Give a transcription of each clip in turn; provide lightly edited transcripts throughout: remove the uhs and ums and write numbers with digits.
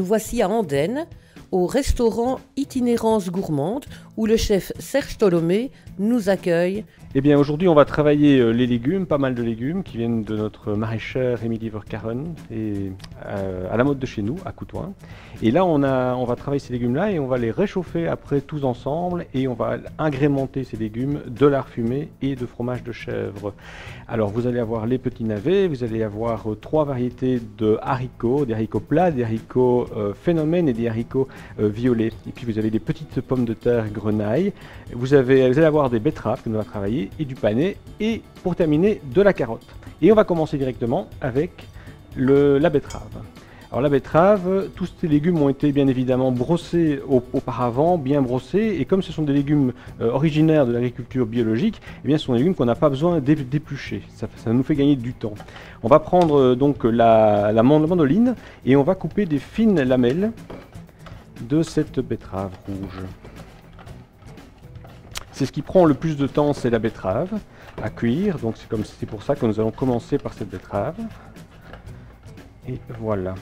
Nous voici à Andenne, au restaurant Itinérance Gourmande, où le chef Serge Tholomé nous accueille. Eh bien, aujourd'hui, on va travailler les légumes, pas mal de légumes qui viennent de notre maraîchère Émilie Vercaron et à la mode de chez nous, à Coutouin. Et là, on va travailler ces légumes-là et on va les réchauffer après tous ensemble et on va agrémenter ces légumes de lard fumé et de fromage de chèvre. Alors, vous allez avoir les petits navets, vous allez avoir 3 variétés de haricots, des haricots plats, des haricots phénomènes et des haricots violets. Et puis, vous avez des petites pommes de terre grenaille. Vous allez avoir des betteraves que nous allons travailler et du panais et pour terminer de la carotte. Et on va commencer directement avec la betterave. Alors la betterave, tous ces légumes ont été bien évidemment brossés auparavant, bien brossés, et comme ce sont des légumes originaires de l'agriculture biologique, eh bien ce sont des légumes qu'on n'a pas besoin d'éplucher, ça nous fait gagner du temps. On va prendre donc la mandoline et on va couper des fines lamelles de cette betterave rouge. C'est ce qui prend le plus de temps, c'est la betterave à cuire. Donc c'est pour ça que nous allons commencer par cette betterave. Et voilà.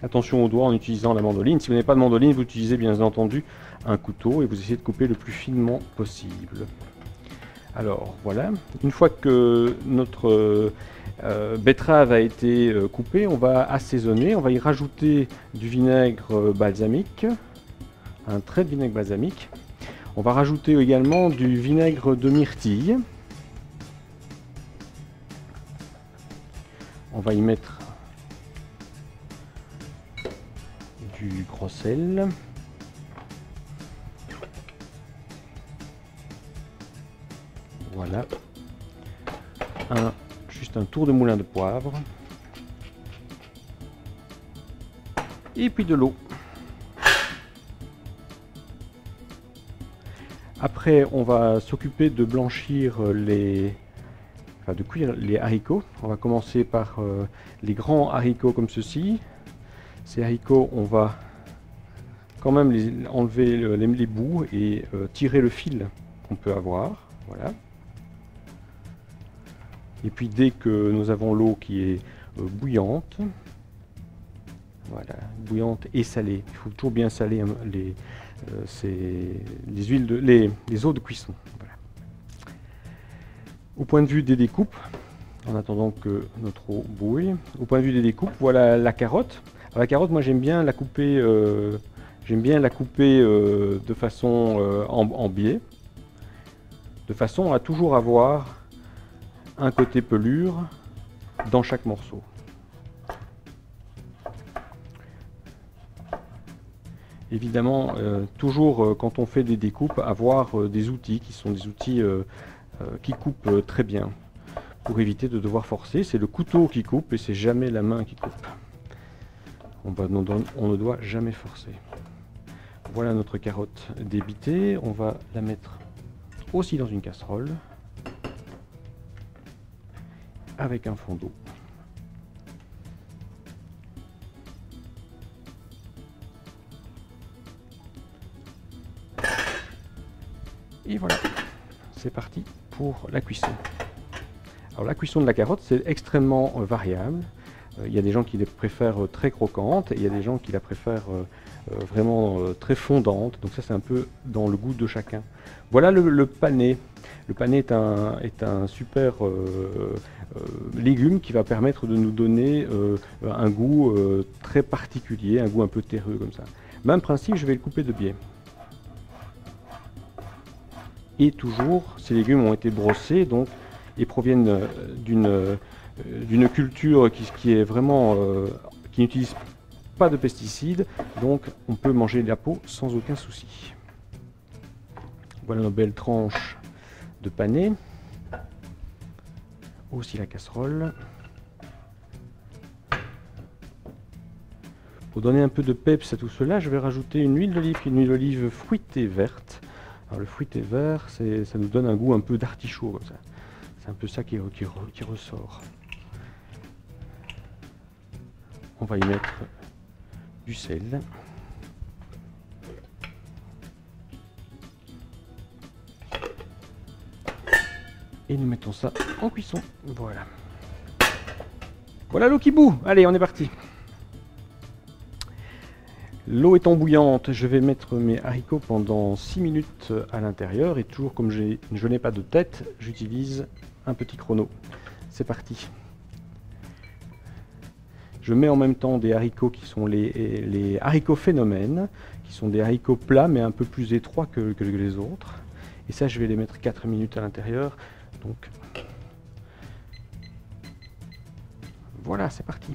Attention aux doigts en utilisant la mandoline. Si vous n'avez pas de mandoline, vous utilisez bien entendu un couteau et vous essayez de couper le plus finement possible. Alors voilà. Une fois que notre betterave a été coupée, on va assaisonner. On va y rajouter du vinaigre balsamique, un trait de vinaigre balsamique. On va rajouter également du vinaigre de myrtille. On va y mettre du gros sel. Voilà. Juste un tour de moulin de poivre. Et puis de l'eau. Après, on va s'occuper de blanchir de cuire les haricots. On va commencer par les grands haricots comme ceci. Ces haricots, on va quand même enlever les bouts et tirer le fil qu'on peut avoir. Voilà. Et puis dès que nous avons l'eau qui est bouillante, voilà, bouillante et salée, il faut toujours bien saler les eaux de cuisson. Voilà. Au point de vue des découpes, en attendant que notre eau bouille, au point de vue des découpes, voilà la carotte. Alors, la carotte, moi j'aime bien la couper, de façon en biais, de façon à toujours avoir un côté pelure dans chaque morceau. Évidemment, toujours quand on fait des découpes, avoir des outils qui sont des outils qui coupent très bien pour éviter de devoir forcer. C'est le couteau qui coupe et c'est jamais la main qui coupe. On ne doit jamais forcer. Voilà notre carotte débitée. On va la mettre aussi dans une casserole avec un fond d'eau. Et voilà, c'est parti pour la cuisson. Alors la cuisson de la carotte, c'est extrêmement variable. Il y a des gens qui les préfèrent très croquantes et il y a des gens qui la préfèrent vraiment très fondante. Donc ça, c'est un peu dans le goût de chacun. Voilà le panais. Le panais est un super légume qui va permettre de nous donner un goût très particulier, un goût un peu terreux comme ça. Même principe, je vais le couper de biais. Et toujours, ces légumes ont été brossés donc, et proviennent d'une culture qui est vraiment qui n'utilise pas de pesticides, donc on peut manger la peau sans aucun souci. Voilà nos belles tranches de panais. Aussi la casserole. Pour donner un peu de peps à tout cela, je vais rajouter une huile d'olive fruitée verte. Alors le fruité vert, ça nous donne un goût un peu d'artichaut comme ça. C'est un peu ça qui ressort. On va y mettre du sel. Et nous mettons ça en cuisson. Voilà. Voilà l'eau qui bout. Allez, on est parti. L'eau étant bouillante, je vais mettre mes haricots pendant 6 minutes à l'intérieur et toujours comme je n'ai pas de tête, j'utilise un petit chrono. C'est parti. Je mets en même temps des haricots qui sont les haricots phénomènes, qui sont des haricots plats mais un peu plus étroits que les autres. Et ça, je vais les mettre 4 minutes à l'intérieur. Donc voilà, c'est parti.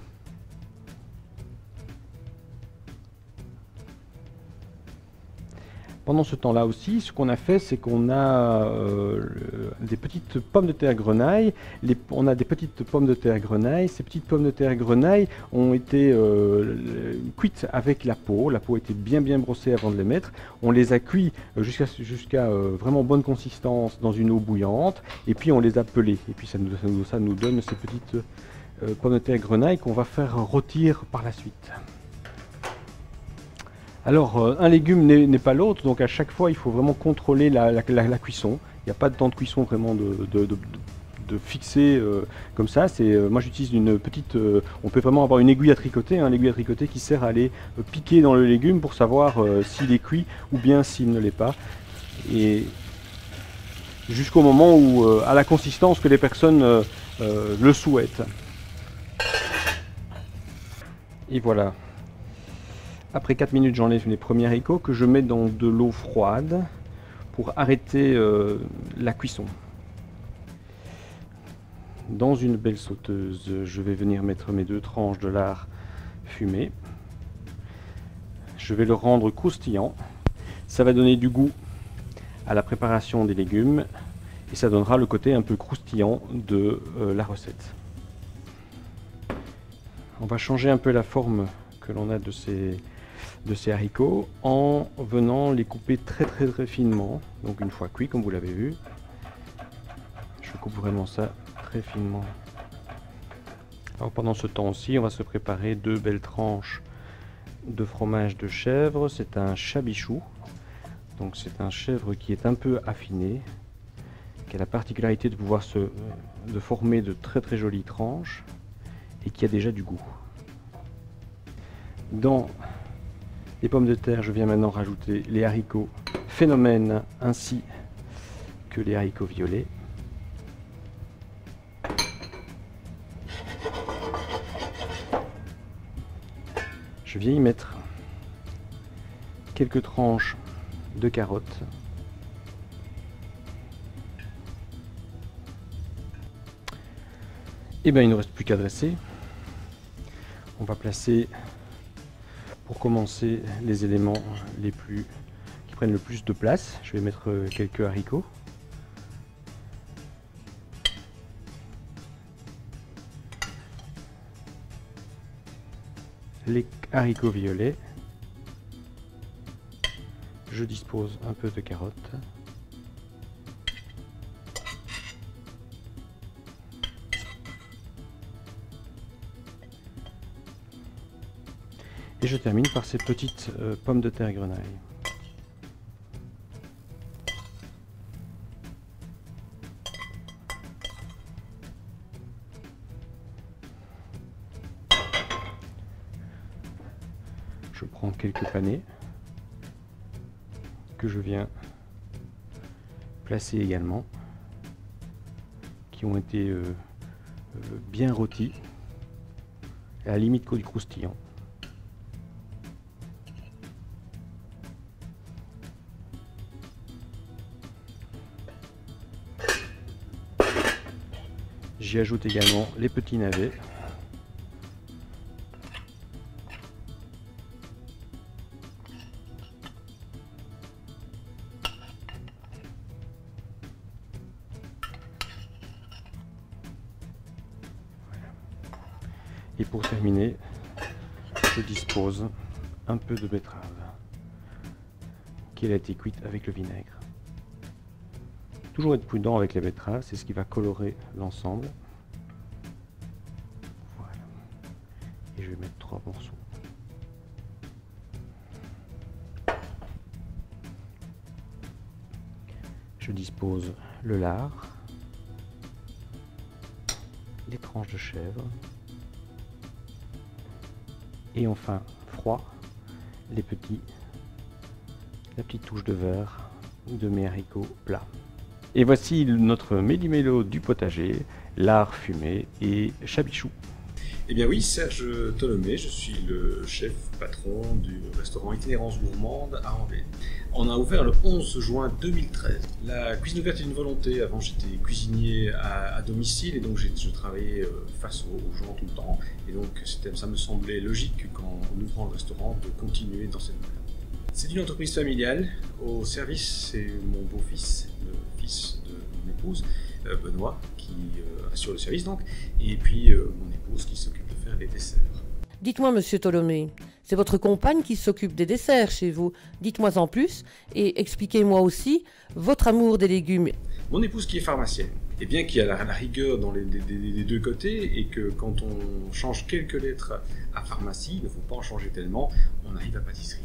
Pendant ce temps-là aussi, ce qu'on a fait, c'est qu'on a des petites pommes de terre grenaille. On a des petites pommes de terre grenaille. Ces petites pommes de terre grenaille ont été cuites avec la peau. La peau était bien brossée avant de les mettre. On les a cuits jusqu'à vraiment bonne consistance dans une eau bouillante. Et puis on les a pelées. Et puis ça nous donne ces petites pommes de terre grenaille qu'on va faire rôtir par la suite. Alors, un légume n'est pas l'autre, donc à chaque fois, il faut vraiment contrôler la cuisson. Il n'y a pas de temps de cuisson vraiment de fixer comme ça. Moi, j'utilise une petite... on peut vraiment avoir une aiguille à tricoter, l'aiguille à tricoter qui sert à aller piquer dans le légume pour savoir s'il est cuit ou bien s'il ne l'est pas. Et jusqu'au moment où, à la consistance que les personnes le souhaitent. Et voilà. Après 4 minutes, j'enlève les premiers haricots que je mets dans de l'eau froide pour arrêter la cuisson. Dans une belle sauteuse, je vais venir mettre mes 2 tranches de lard fumé. Je vais le rendre croustillant. Ça va donner du goût à la préparation des légumes et ça donnera le côté un peu croustillant de la recette. On va changer un peu la forme que l'on a de ces haricots en venant les couper très finement. Donc une fois cuit, comme vous l'avez vu, je coupe vraiment ça très finement. Alors pendant ce temps aussi, on va se préparer 2 belles tranches de fromage de chèvre. C'est un chabichou, donc c'est un chèvre qui est un peu affiné, qui a la particularité de pouvoir de former de très jolies tranches et qui a déjà du goût. Dans les pommes de terre, je viens maintenant rajouter les haricots phénomènes ainsi que les haricots violets. Je viens y mettre quelques tranches de carottes. Et bien il ne reste plus qu'à dresser. On va placer pour commencer les éléments qui prennent le plus de place. Je vais mettre quelques haricots. Les haricots violets. Je dispose un peu de carottes. Et je termine par ces petites pommes de terre grenaille. Je prends quelques panais que je viens placer également, qui ont été bien rôtis, à la limite du croustillant. J'y ajoute également les petits navets. Voilà. Et pour terminer, je dispose un peu de betterave qui a été cuite avec le vinaigre. Toujours être prudent avec les betteraves, c'est ce qui va colorer l'ensemble. Voilà. Et je vais mettre 3 morceaux. Je dispose le lard, les tranches de chèvre et enfin froid, la petite touche de beurre de mes haricots plats. Et voici notre méli-mélo du potager, lard fumé et chabichou. Eh bien oui, Serge Tholomé, je suis le chef patron du restaurant Itinérance Gourmande à Andenne. On a ouvert le 11 juin 2013. La cuisine ouverte est une volonté. Avant, j'étais cuisinier à domicile et donc je travaillais face aux gens tout le temps. Et donc ça me semblait logique qu'en ouvrant le restaurant de continuer dans cette voie. C'est une entreprise familiale. Au service, c'est mon beau-fils, le fils de mon épouse, Benoît, qui assure le service donc, et puis mon épouse qui s'occupe de faire les desserts. Dites-moi, monsieur Tholomé, c'est votre compagne qui s'occupe des desserts chez vous. Dites-moi en plus et expliquez-moi aussi votre amour des légumes. Mon épouse qui est pharmacienne, et bien qu'il y a la rigueur dans les deux côtés et que quand on change quelques lettres à pharmacie, il ne faut pas en changer tellement, on arrive à pâtisserie.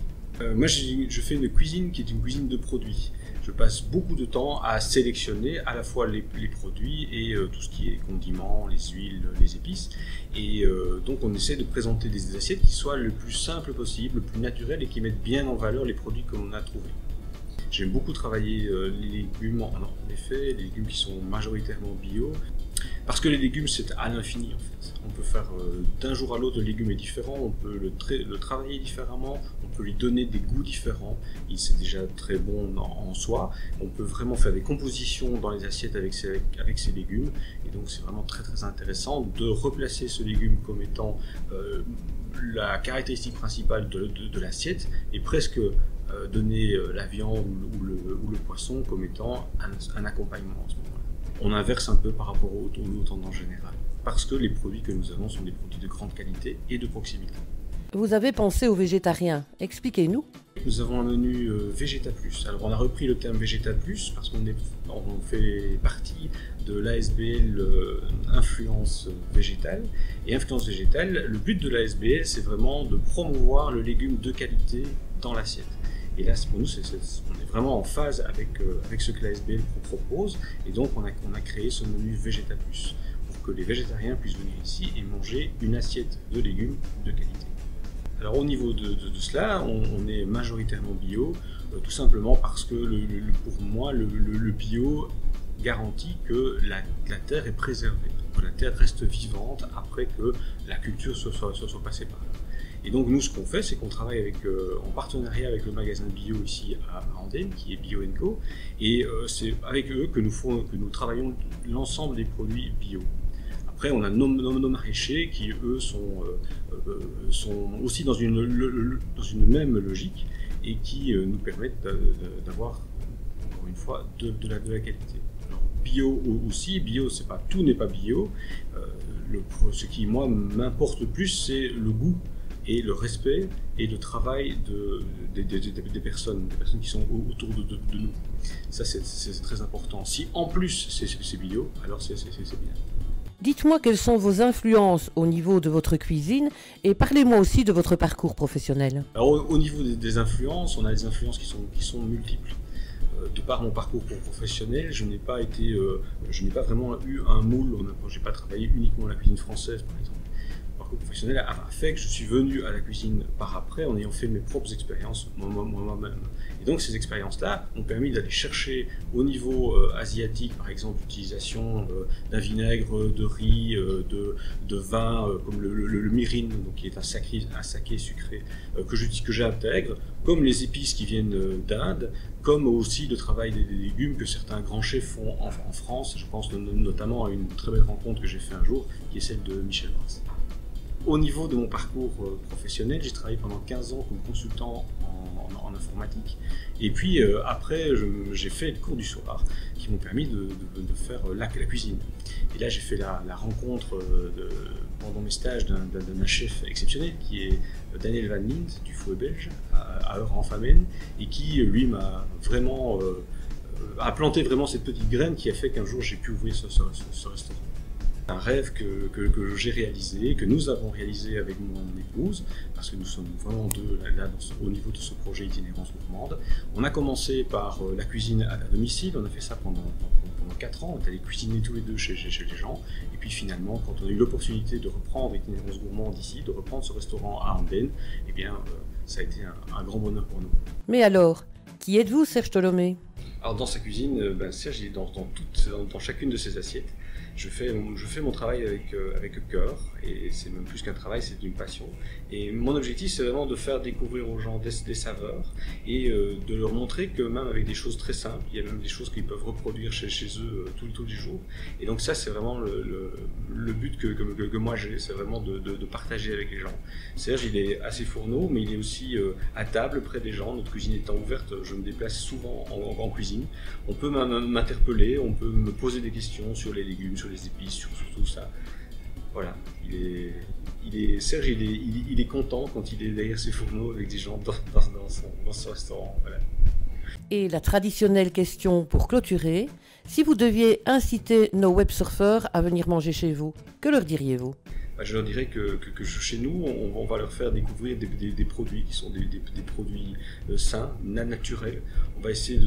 Moi, je fais une cuisine qui est une cuisine de produits. Je passe beaucoup de temps à sélectionner à la fois les produits et tout ce qui est condiments, les huiles, les épices. Et donc, on essaie de présenter des assiettes qui soient le plus simples possible, le plus naturelles et qui mettent bien en valeur les produits que l'on a trouvés. J'aime beaucoup travailler les légumes, en effet, les légumes qui sont majoritairement bio. Parce que les légumes, c'est à l'infini en fait. On peut faire d'un jour à l'autre, le légume est différent, on peut le travailler différemment, on peut lui donner des goûts différents. C'est déjà très bon en soi. On peut vraiment faire des compositions dans les assiettes avec ces légumes. Et donc c'est vraiment très très intéressant de replacer ce légume comme étant la caractéristique principale de l'assiette et presque donner la viande ou le poisson comme étant un accompagnement en ce moment-là. On inverse un peu par rapport aux tendances générales, parce que les produits que nous avons sont des produits de grande qualité et de proximité. Vous avez pensé aux végétariens. Expliquez-nous. Nous avons un menu Végéta Plus. Alors on a repris le terme Végéta Plus parce qu'on fait partie de l'ASBL Influence Végétale. Et Influence Végétale, le but de l'ASBL, c'est vraiment de promouvoir le légume de qualité dans l'assiette. Et là, pour nous, on est vraiment en phase avec ce que l'ASBL propose. Et donc, on a créé ce menu Végéta Plus pour que les végétariens puissent venir ici et manger une assiette de légumes de qualité. Alors, au niveau de cela, on est majoritairement bio, tout simplement parce que pour moi, le bio garantit que la terre est préservée, que la terre reste vivante après que la culture soit passée par là. Et donc nous, ce qu'on fait, c'est qu'on travaille en partenariat avec le magasin bio ici à Andenne, qui est Bio & Co. Et c'est avec eux que nous travaillons l'ensemble des produits bio. Après, on a nos maraîchers qui, eux, sont aussi dans une même logique et qui nous permettent d'avoir, encore une fois, de la qualité. Alors, bio aussi, bio, tout n'est pas bio. Ce qui, moi, m'importe le plus, c'est le goût et le respect et le travail des personnes qui sont autour de nous. Ça, c'est très important. Si en plus c'est bio, alors c'est bien. Dites-moi quelles sont vos influences au niveau de votre cuisine et parlez-moi aussi de votre parcours professionnel. Alors, au niveau des influences, on a des influences qui sont multiples. De par mon parcours professionnel, je n'ai pas vraiment eu un moule. J'ai pas travaillé uniquement la cuisine française, par exemple. Professionnel a fait que je suis venu à la cuisine par après en ayant fait mes propres expériences moi-même. Et donc ces expériences-là ont permis d'aller chercher au niveau asiatique, par exemple l'utilisation d'un vinaigre, de riz, de vin comme le mirin, donc qui est un saké sucré que j'intègre, comme les épices qui viennent d'Inde, comme aussi le travail des légumes que certains grands chefs font en France. Je pense notamment à une très belle rencontre que j'ai fait un jour, qui est celle de Michel Brass. Au niveau de mon parcours professionnel, j'ai travaillé pendant 15 ans comme consultant en informatique. Et puis après, j'ai fait le cours du soir qui m'ont permis de faire la cuisine. Et là, j'ai fait la rencontre pendant mes stages d'un chef exceptionnel qui est Daniel Van Lint du Fouet belge à Eurre-en-Famenne et qui, lui, m'a vraiment a planté vraiment cette petite graine qui a fait qu'un jour j'ai pu ouvrir ce restaurant. Un rêve que j'ai réalisé, que nous avons réalisé avec mon épouse, parce que nous sommes vraiment deux là au niveau de ce projet Itinérance Gourmande. On a commencé par la cuisine à domicile, on a fait ça pendant 4 ans, on est allé cuisiner tous les deux chez les gens, et puis finalement, quand on a eu l'opportunité de reprendre Itinérance Gourmande ici, de reprendre ce restaurant à Andenne, eh bien, ça a été un grand bonheur pour nous. Mais alors, qui êtes-vous, Serge Tholomé? Alors dans sa cuisine, Serge il est dans chacune de ses assiettes. Je fais mon travail avec cœur, et c'est même plus qu'un travail, c'est une passion. Et mon objectif, c'est vraiment de faire découvrir aux gens des saveurs et de leur montrer que même avec des choses très simples, il y a même des choses qu'ils peuvent reproduire chez eux tous les jours. Et donc ça, c'est vraiment le but que moi j'ai, c'est vraiment de partager avec les gens. Serge, il est assez fourneau, mais il est aussi à table près des gens. Notre cuisine étant ouverte, je me déplace souvent en cuisine. On peut m'interpeller, on peut me poser des questions sur les légumes, sur les épices, sur tout ça. Voilà, Serge, il est content quand il est derrière ses fourneaux avec des gens dans son restaurant. Voilà. Et la traditionnelle question pour clôturer, si vous deviez inciter nos websurfeurs à venir manger chez vous, que leur diriez-vous? Je leur dirais que chez nous, on va leur faire découvrir des produits qui sont des produits sains, naturels. On va essayer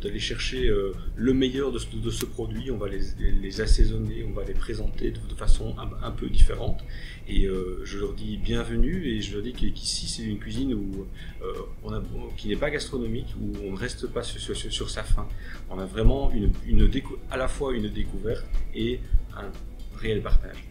d'aller chercher le meilleur de ce produit, on va les assaisonner, on va les présenter de façon un peu différente. Et je leur dis bienvenue, et je leur dis qu'ici c'est une cuisine qui n'est pas gastronomique, où on ne reste pas sur sa faim. On a vraiment à la fois une découverte et un réel partage.